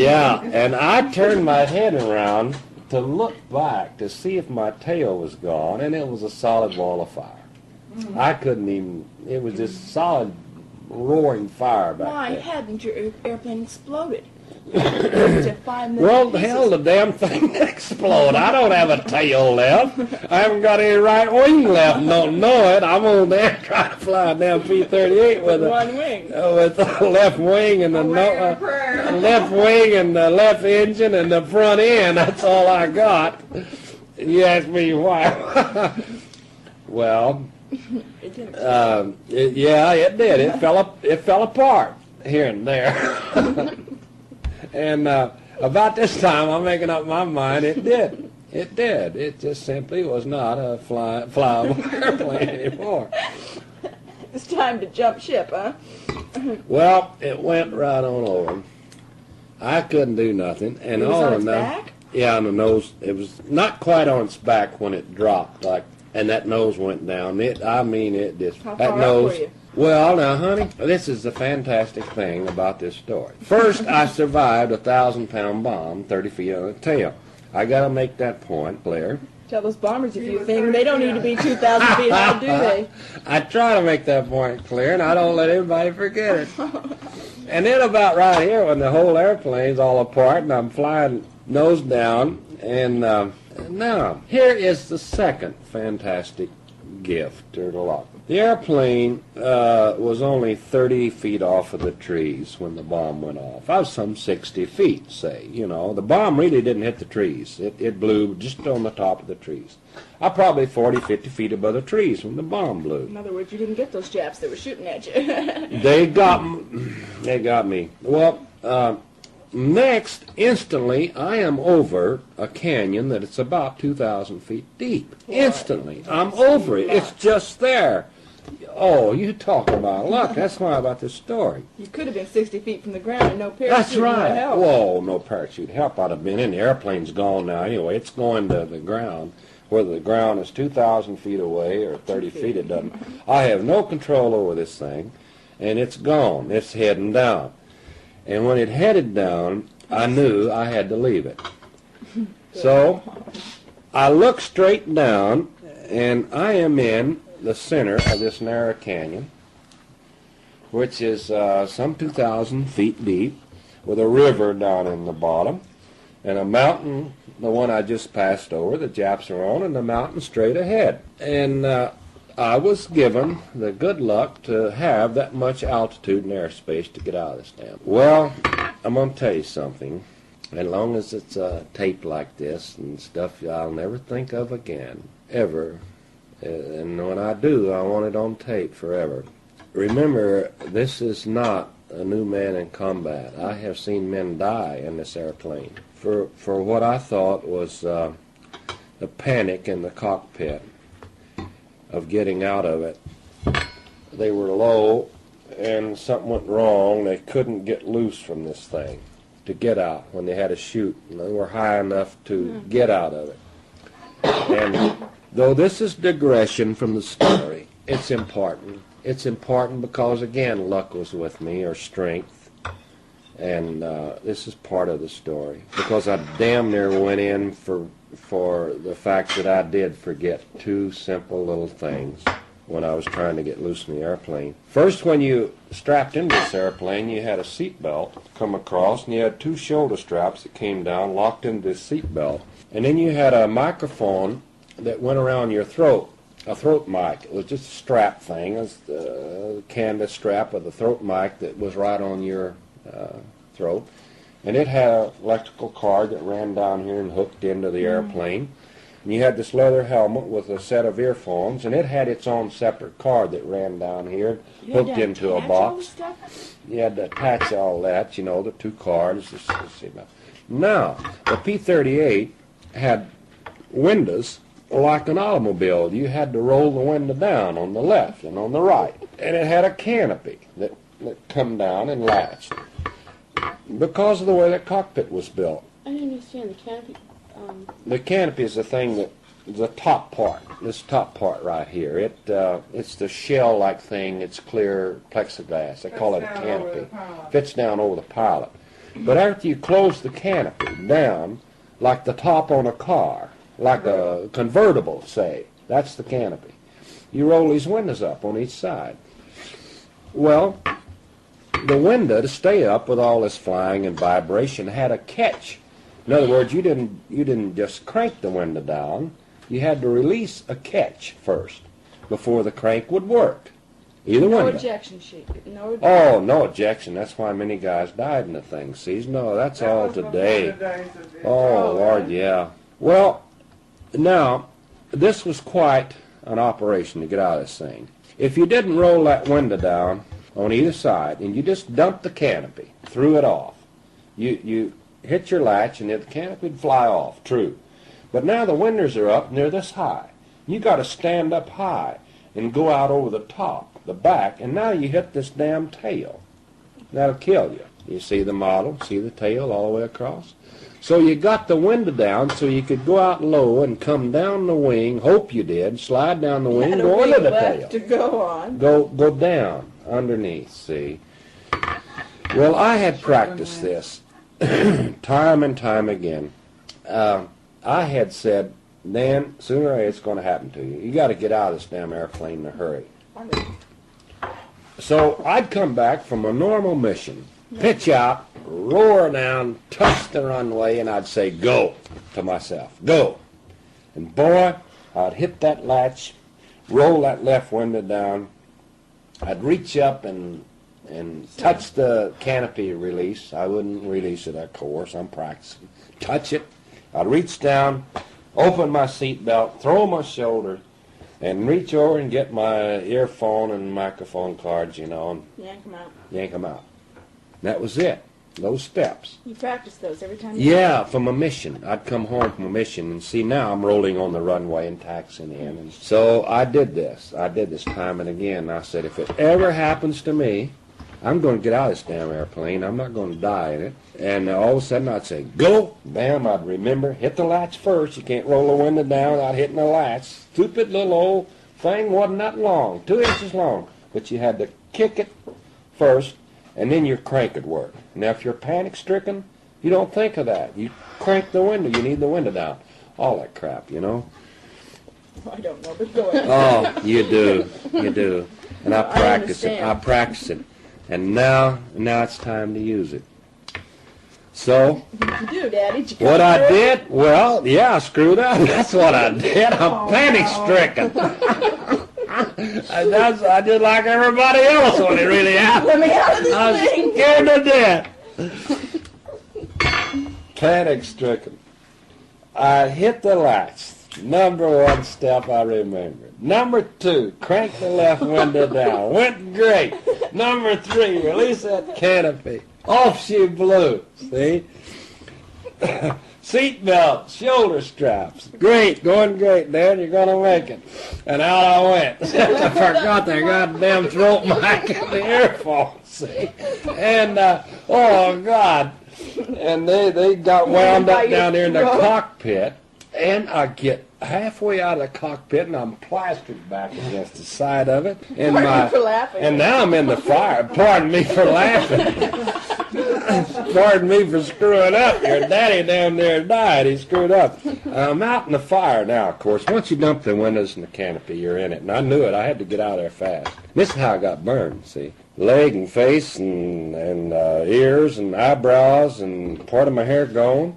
Yeah, and I turned my head around to look back to see if my tail was gone, and it was a solid wall of fire. I couldn't even, it was just solid roaring fire back Why there. hadn't your airplane exploded? To 5 million Well, pieces. hell, the damn thing exploded. I don't have a tail left. I haven't got any right wing left. Don't know it. I'm on there trying to fly a damn P38 with one wing. With the left wing and the left wing and the left engine and the front end. That's all I got. You ask me why? Well, It didn't. yeah, it did. It fell apart here and there. And about this time, I'm making up my mind. It did. It did. It just simply was not a flyable airplane anymore. It's time to jump ship, huh? Well, it went right on over. I couldn't do nothing, and It was all on of its them. back? Yeah, on the nose. It was not quite on its back when it dropped, and that nose went down. It just How that far up nose. were you? Well, now, honey, this is the fantastic thing about this story. First, I survived a 1,000-pound bomb 30 feet on the tail. I got to make that point clear. Tell those bombers if you think they don't need to be 2,000 feet high, do they? I try to make that point clear, and I don't let anybody forget it. And then about right here, when the whole airplane's all apart, and I'm flying nose down, and now, here is the second fantastic gift or the lot. The airplane was only 30 feet off of the trees when the bomb went off. I was some 60 feet, say. You know, the bomb really didn't hit the trees. It blew just on the top of the trees. I probably 40, 50 feet above the trees when the bomb blew. In other words, you didn't get those Japs that were shooting at you. They got me. Well, next, instantly, I am over a canyon that it's about 2,000 feet deep. Instantly. I'm over it. It's just there. Oh, you talk about luck. That's why about this story. You could have been 60 feet from the ground and no parachute. That's right. would help. Whoa, no parachute help. I'd have been in. The airplane's gone now anyway. It's going to the ground. Whether the ground is 2,000 feet away or 30 feet, it doesn't. I have no control over this thing, and it's gone. It's heading down. And when it headed down, I knew I had to leave it. So I looked straight down, and I am in the center of this narrow canyon, which is some 2,000 feet deep, with a river down in the bottom, and a mountain, the one I just passed over, the Japs are on, and the mountain straight ahead. And I was given the good luck to have that much altitude and airspace to get out of this damn. Well, I'm going to tell you something. As long as it's taped like this and stuff I'll never think of again, ever. And when I do, I want it on tape forever. Remember, this is not a new man in combat. I have seen men die in this airplane for what I thought was the panic in the cockpit of getting out of it. They were low, and something went wrong. They couldn't get loose from this thing to get out when they had to shoot. And they were high enough to get out of it. And though this is digression from the story, it's important. It's important because, again, luck was with me, or strength. And this is part of the story. Because I damn near went in for the fact that I did forget two simple little things when I was trying to get loose in the airplane. First, when you strapped into this airplane, you had a seat belt come across, and you had two shoulder straps that came down, locked into this seat belt. And then you had a microphone that went around your throat, a throat mic. It was just a strap thing. It was the canvas strap of the throat mic that was right on your throat. And it had an electrical cord that ran down here and hooked into the airplane. And you had this leather helmet with a set of earphones, and it had its own separate cord that ran down here, hooked into a box. You had to attach all that, you know, the two cards. Now, the P38 had windows like an automobile. You had to roll the window down on the left and on the right. And it had a canopy that come down and latched because of the way the cockpit was built. I didn't understand the canopy. The canopy is the thing that, the top part, this top part right here. It's the shell-like thing. It's clear plexiglass. They call it a canopy. Fits down over the pilot. But after you close the canopy down, like the top on a car, like a convertible, say, that's the canopy. You roll these windows up on each side. Well, the window, to stay up with all this flying and vibration, had a catch. In other words, you didn't just crank the window down. You had to release a catch first before the crank would work. Either No window. ejection sheet. No ejection. Oh, no ejection. That's why many guys died in the thing. See, no, that's all today. Oh, Lord, yeah. Well, now, this was quite an operation to get out of this thing. If you didn't roll that window down on either side and you just dumped the canopy, threw it off, you hit your latch and the canopy would fly off, true. But now the windows are up and they're this high. You got to stand up high and go out over the top, the back, and now you hit this damn tail. That'll kill you. You see the model, see the tail all the way across? So you got the window down so you could go out low and come down the wing, hope you did, slide down the wing, go under the tail. To go on. Go down underneath, see? Well, I had practiced this time and time again. I had said, Dan, sooner or later it's going to happen to you. You got to get out of this damn airplane in a hurry. So I'd come back from a normal mission, pitch out, roar down, touch the runway, and I'd say, go, to myself, go. And boy, I'd hit that latch, roll that left window down. I'd reach up and touch the canopy release. I wouldn't release it, of course, I'm practicing. Touch it. I'd reach down, open my seat belt, throw my shoulder, and reach over and get my earphone and microphone cards, you know, and Yank them out. yank them out. That was it. Those steps. You practice those every time you Yeah, from a mission. I'd come home from a mission and see now I'm rolling on the runway and taxiing in. And so I did this. I did this time and again. I said, if it ever happens to me, I'm going to get out of this damn airplane. I'm not going to die in it. And all of a sudden I'd say, go. Bam, I'd remember, hit the latch first. You can't roll the window down without hitting the latch. Stupid little old thing wasn't that long, 2 inches long. But you had to kick it first, and then your crank would work. Now, if you're panic-stricken, you don't think of that. You crank the window. You need the window down. All that crap, you know. I don't know, but go ahead. Oh, you do. You do. And I practice it. understand. I practice it. And now it's time to use it. So, What did you do, Daddy? Did you what come I through? did, well, yeah, I screwed up. That's what I did. I'm panic-stricken. I did like everybody else when it really happened. Let me out of this I was thing. scared to death. Panic-stricken. I hit the latch. Number one step I remember. Number two, crank the left window down. Went great. Number three, release that canopy. Off she blew. See? Seat belt, shoulder straps. Great, going great, Dad. You're going to make it. And out I went. I forgot the goddamn throat mic and the earphones. See? And, oh, God. And they got wound up down there in the cockpit. And I get halfway out of the cockpit, and I'm plastered back against the side of it. And Pardon me for laughing. And now I'm in the fire. Pardon me for laughing. Pardon me for screwing up. Your daddy down there died. He screwed up. I'm out in the fire now, of course. Once you dump the windows and the canopy, you're in it. And I knew it. I had to get out of there fast. This is how I got burned, see. Leg and face and ears and eyebrows and part of my hair gone.